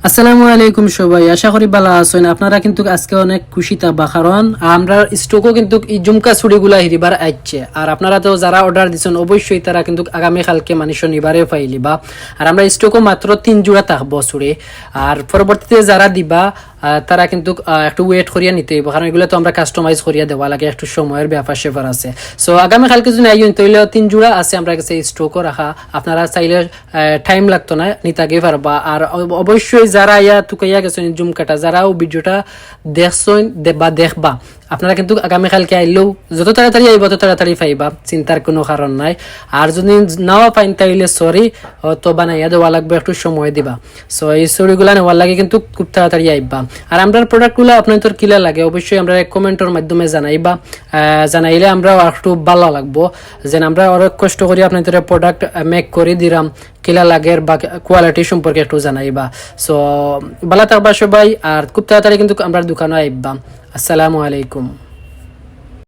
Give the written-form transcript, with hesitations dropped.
আসসালামু আলাইকুম সবাই, আশা করি ভালো আছেন। আপনারা কিন্তু আজকে অনেক খুশি থাকবা, কারণ আমরা স্টকও কিন্তু এই জুমকা চুড়িগুলা হিরিবার আইছে। আর আপনারা তো যারা অর্ডার দিচ্ছেন অবশ্যই তারা কিন্তু আগামীকালকে মানে শনিবারে পাইলিবা। আর আমরা স্টকও মাত্র 3 জোড়া থাকবো চুড়ি। আর পরবর্তীতে যারা দিবা তারা কিন্তু একটু ওয়েট করিয়া নিতে হইব, কারণ এগুলো তো আমরা কাস্টমাইজ করিয়া দেওয়া লাগে, একটু সময়ের ব্যাপার সেপার আছে। সো আগামীকালকে যদি আইন তাহলে 3 জোড়া আছে আমরা কাছে স্টকও রাখা। আপনারা চাইলে টাইম লাগতো না, নিতাগে পারবা। আর অবশ্যই যারা ইয়া তুকাইয়া গেছেন জুমকাটা, যারাও ভিডিওটা দেখছেন বা দেখবা, আপনারা কিন্তু আগামীকালকে আইলেও যত তাড়াতাড়ি আইব তত তাড়াতাড়ি পাইবা, চিন্তার কোনো কারণ নাই। আর যদি নাও পাইন তাইলে সরি, তো বানাইয়া দেওয়া লাগবে, একটু সময় দিবা। সো এই সরিগুলা নেওয়ার লাগে কিন্তু খুব তাড়াতাড়ি আইবা। আর আমরা প্রোডাক্টগুলো আপনার তোর কিলা লাগে অবশ্যই আমরা কমেন্টের মাধ্যমে জানাইবা। জানাইলে আমরা একটু ভালো লাগবো, যেন আমরা অনেক কষ্ট করি আপনার প্রোডাক্ট মেক করে দিলাম, কিলা লাগে বা কোয়ালিটি সম্পর্কে একটু জানাইবা। সো ভালো থাকবা সবাই, আর খুব তাড়াতাড়ি কিন্তু আমরা দোকানে আইবা। আসসালামু আলাইকুম।